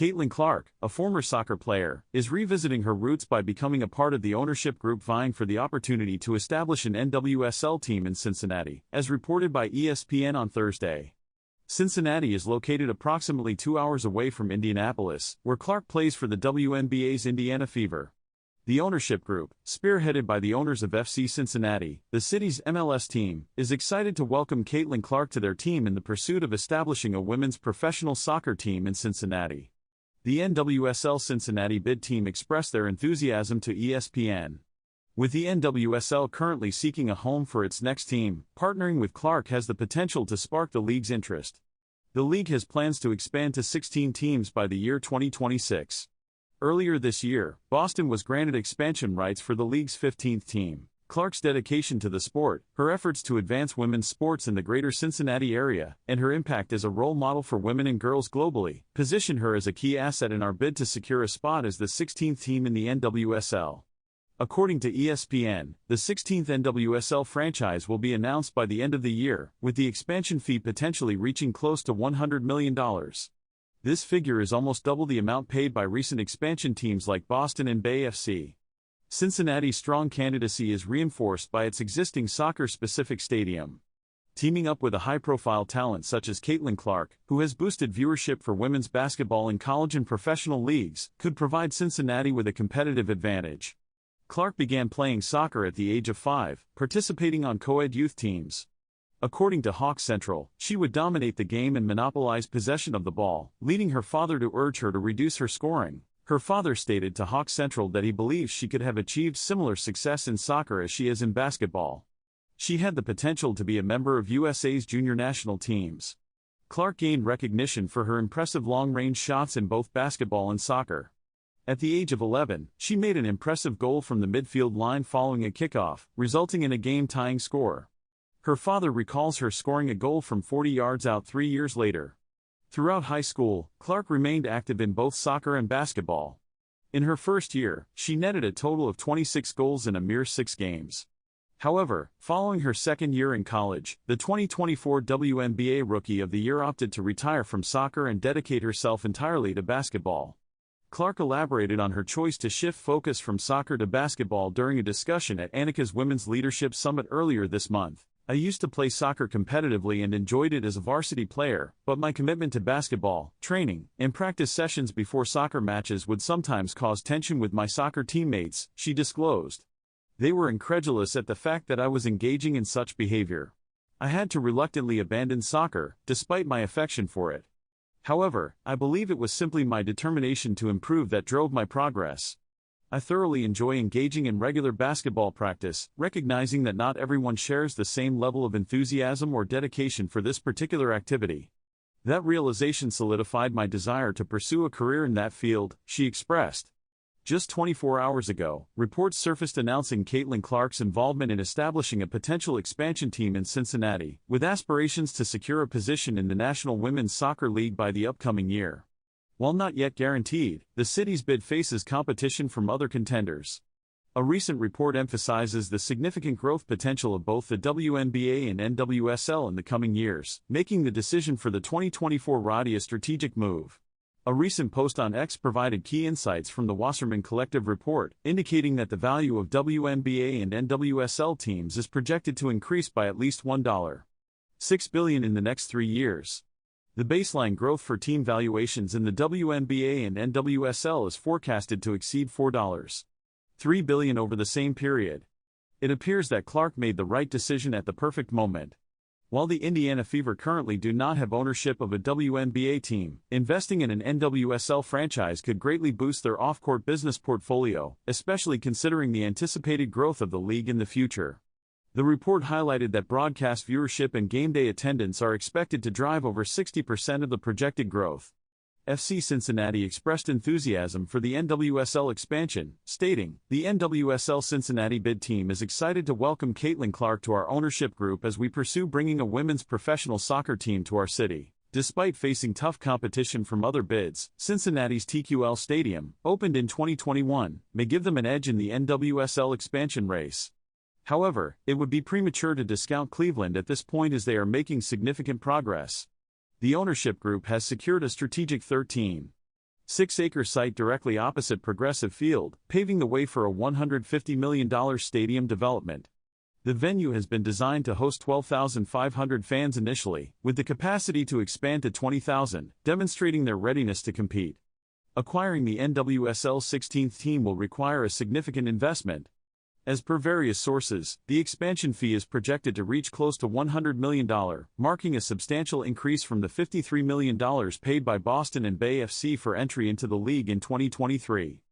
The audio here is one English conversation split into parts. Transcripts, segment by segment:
Caitlin Clark, a former soccer player, is revisiting her roots by becoming a part of the ownership group vying for the opportunity to establish an NWSL team in Cincinnati, as reported by ESPN on Thursday. Cincinnati is located approximately 2 hours away from Indianapolis, where Clark plays for the WNBA's Indiana Fever. The ownership group, spearheaded by the owners of FC Cincinnati, the city's MLS team, is excited to welcome Caitlin Clark to their team in the pursuit of establishing a women's professional soccer team in Cincinnati. The NWSL Cincinnati bid team expressed their enthusiasm to ESPN. With the NWSL currently seeking a home for its next team, partnering with Clark has the potential to spark the league's interest. The league has plans to expand to 16 teams by the year 2026. Earlier this year, Boston was granted expansion rights for the league's 15th team. Clark's dedication to the sport, her efforts to advance women's sports in the greater Cincinnati area, and her impact as a role model for women and girls globally, position her as a key asset in our bid to secure a spot as the 16th team in the NWSL. According to ESPN, the 16th NWSL franchise will be announced by the end of the year, with the expansion fee potentially reaching close to $100 million. This figure is almost double the amount paid by recent expansion teams like Boston and Bay FC. Cincinnati's strong candidacy is reinforced by its existing soccer-specific stadium. Teaming up with a high-profile talent such as Caitlin Clark, who has boosted viewership for women's basketball in college and professional leagues, could provide Cincinnati with a competitive advantage. Clark began playing soccer at the age of 5, participating on co-ed youth teams. According to Hawk Central, she would dominate the game and monopolize possession of the ball, leading her father to urge her to reduce her scoring. Her father stated to Hawk Central that he believes she could have achieved similar success in soccer as she is in basketball. She had the potential to be a member of USA's junior national teams. Clark gained recognition for her impressive long-range shots in both basketball and soccer. At the age of 11, she made an impressive goal from the midfield line following a kickoff, resulting in a game-tying score. Her father recalls her scoring a goal from 40 yards out 3 years later. Throughout high school, Clark remained active in both soccer and basketball. In her first year, she netted a total of 26 goals in a mere 6 games. However, following her second year in college, the 2024 WNBA Rookie of the Year opted to retire from soccer and dedicate herself entirely to basketball. Clark elaborated on her choice to shift focus from soccer to basketball during a discussion at Anika's Women's Leadership Summit earlier this month. I used to play soccer competitively and enjoyed it as a varsity player, but my commitment to basketball, training, and practice sessions before soccer matches would sometimes cause tension with my soccer teammates, she disclosed. They were incredulous at the fact that I was engaging in such behavior. I had to reluctantly abandon soccer, despite my affection for it. However, I believe it was simply my determination to improve that drove my progress. I thoroughly enjoy engaging in regular basketball practice, recognizing that not everyone shares the same level of enthusiasm or dedication for this particular activity. That realization solidified my desire to pursue a career in that field, she expressed. Just 24 hours ago, reports surfaced announcing Caitlin Clark's involvement in establishing a potential expansion team in Cincinnati, with aspirations to secure a position in the National Women's Soccer League by the upcoming year. While not yet guaranteed, the city's bid faces competition from other contenders. A recent report emphasizes the significant growth potential of both the WNBA and NWSL in the coming years, making the decision for the 2024 Roddy a strategic move. A recent post on X provided key insights from the Wasserman Collective report, indicating that the value of WNBA and NWSL teams is projected to increase by at least $1.6 billion in the next 3 years. The baseline growth for team valuations in the WNBA and NWSL is forecasted to exceed $4.3 billion over the same period. It appears that Clark made the right decision at the perfect moment. While the Indiana Fever currently do not have ownership of a WNBA team, investing in an NWSL franchise could greatly boost their off-court business portfolio, especially considering the anticipated growth of the league in the future. The report highlighted that broadcast viewership and game day attendance are expected to drive over 60% of the projected growth. FC Cincinnati expressed enthusiasm for the NWSL expansion, stating, "The NWSL Cincinnati bid team is excited to welcome Caitlin Clark to our ownership group as we pursue bringing a women's professional soccer team to our city." Despite facing tough competition from other bids, Cincinnati's TQL Stadium, opened in 2021, may give them an edge in the NWSL expansion race. However, it would be premature to discount Cleveland at this point as they are making significant progress. The ownership group has secured a strategic 13 6-acre site directly opposite Progressive Field, paving the way for a $150 million stadium development. The venue has been designed to host 12,500 fans initially, with the capacity to expand to 20,000, demonstrating their readiness to compete. Acquiring the NWSL 16th team will require a significant investment. As per various sources, the expansion fee is projected to reach close to $100 million, marking a substantial increase from the $53 million paid by Boston and Bay FC for entry into the league in 2023.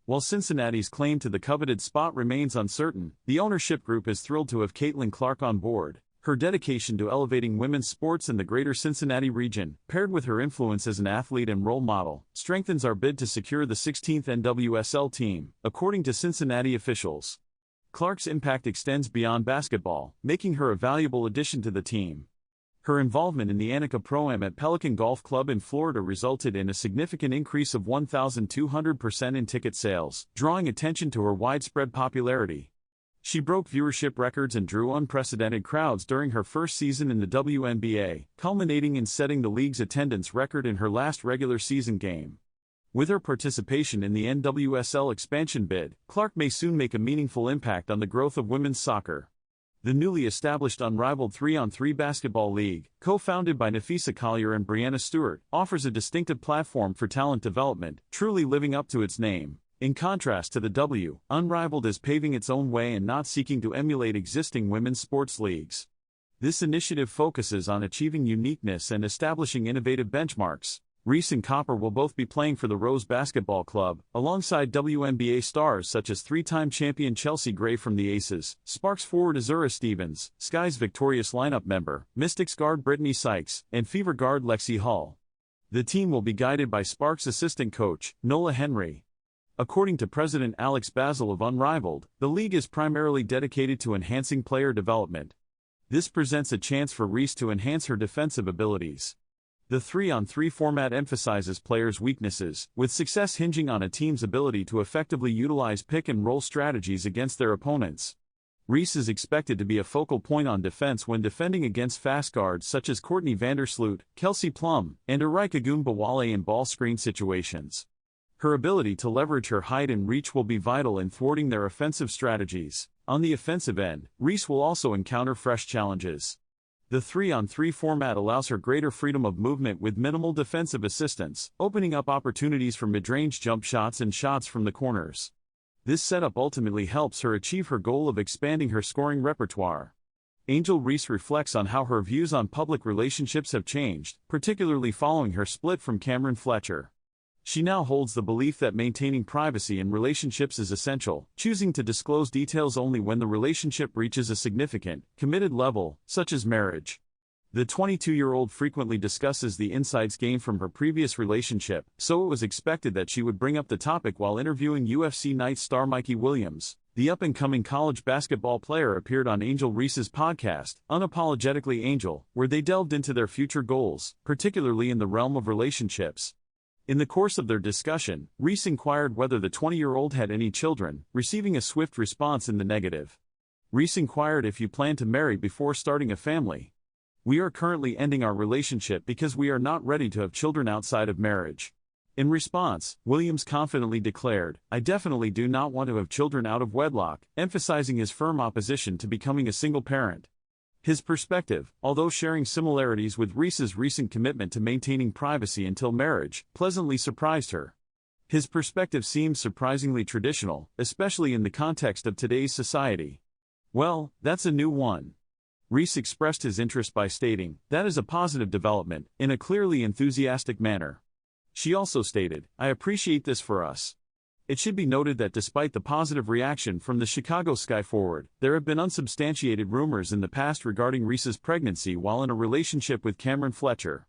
While Cincinnati's claim to the coveted spot remains uncertain, the ownership group is thrilled to have Caitlin Clark on board. Her dedication to elevating women's sports in the greater Cincinnati region, paired with her influence as an athlete and role model, strengthens our bid to secure the 16th NWSL team, according to Cincinnati officials. Clark's impact extends beyond basketball, making her a valuable addition to the team. Her involvement in the Annika Pro-Am at Pelican Golf Club in Florida resulted in a significant increase of 1,200% in ticket sales, drawing attention to her widespread popularity. She broke viewership records and drew unprecedented crowds during her first season in the WNBA, culminating in setting the league's attendance record in her last regular season game. With her participation in the NWSL expansion bid, Clark may soon make a meaningful impact on the growth of women's soccer. The newly established Unrivaled 3-on-3 Basketball League, co-founded by Nafisa Collier and Brianna Stewart, offers a distinctive platform for talent development, truly living up to its name. In contrast to the Unrivaled is paving its own way and not seeking to emulate existing women's sports leagues. This initiative focuses on achieving uniqueness and establishing innovative benchmarks. Reese and Copper will both be playing for the Rose Basketball Club, alongside WNBA stars such as three-time champion Chelsea Gray from the Aces, Sparks forward Azura Stevens, Sky's victorious lineup member, Mystics guard Brittany Sykes, and Fever guard Lexi Hull. The team will be guided by Sparks' assistant coach, Nola Henry. According to President Alex Basil of Unrivaled, the league is primarily dedicated to enhancing player development. This presents a chance for Reese to enhance her defensive abilities. The 3-on-3 format emphasizes players' weaknesses, with success hinging on a team's ability to effectively utilize pick-and-roll strategies against their opponents. Reese is expected to be a focal point on defense when defending against fast guards such as Courtney Vandersloot, Kelsey Plum, and Erika Goombawale in ball screen situations. Her ability to leverage her height and reach will be vital in thwarting their offensive strategies. On the offensive end, Reese will also encounter fresh challenges. The 3-on-3 format allows her greater freedom of movement with minimal defensive assistance, opening up opportunities for mid-range jump shots and shots from the corners. This setup ultimately helps her achieve her goal of expanding her scoring repertoire. Angel Reese reflects on how her views on public relationships have changed, particularly following her split from Cameron Fletcher. She now holds the belief that maintaining privacy in relationships is essential, choosing to disclose details only when the relationship reaches a significant, committed level, such as marriage. The 22-year-old frequently discusses the insights gained from her previous relationship, so it was expected that she would bring up the topic while interviewing UFC Night star Mikey Williams. The up-and-coming college basketball player appeared on Angel Reese's podcast, Unapologetically Angel, where they delved into their future goals, particularly in the realm of relationships. In the course of their discussion, Reese inquired whether the 20-year-old had any children, receiving a swift response in the negative. Reese inquired if you plan to marry before starting a family. We are currently ending our relationship because we are not ready to have children outside of marriage. In response, Williams confidently declared, I definitely do not want to have children out of wedlock, emphasizing his firm opposition to becoming a single parent. His perspective, although sharing similarities with Reese's recent commitment to maintaining privacy until marriage, pleasantly surprised her. His perspective seems surprisingly traditional, especially in the context of today's society. Well, that's a new one. Reese expressed his interest by stating, that is a positive development, in a clearly enthusiastic manner. She also stated, I appreciate this for us. It should be noted that despite the positive reaction from the Chicago Sky forward, there have been unsubstantiated rumors in the past regarding Reese's pregnancy while in a relationship with Cameron Fletcher.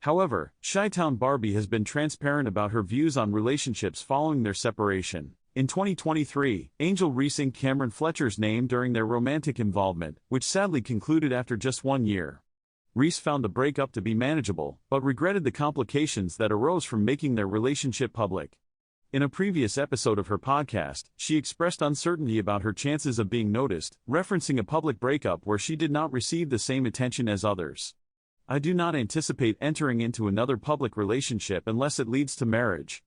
However, Chi-Town Barbie has been transparent about her views on relationships following their separation. In 2023, Angel Reese inked Cameron Fletcher's name during their romantic involvement, which sadly concluded after just 1 year. Reese found the breakup to be manageable, but regretted the complications that arose from making their relationship public. In a previous episode of her podcast, she expressed uncertainty about her chances of being noticed, referencing a public breakup where she did not receive the same attention as others. I do not anticipate entering into another public relationship unless it leads to marriage.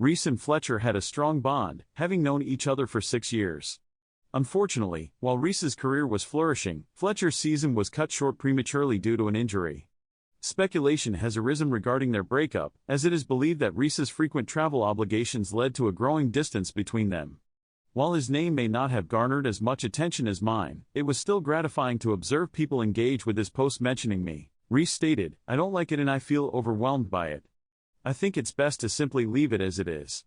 Reese and Fletcher had a strong bond, having known each other for 6 years. Unfortunately, while Reese's career was flourishing, Fletcher's season was cut short prematurely due to an injury. Speculation has arisen regarding their breakup, as it is believed that Reese's frequent travel obligations led to a growing distance between them. While his name may not have garnered as much attention as mine, it was still gratifying to observe people engage with his post mentioning me. Reese stated, "I don't like it and I feel overwhelmed by it. I think it's best to simply leave it as it is."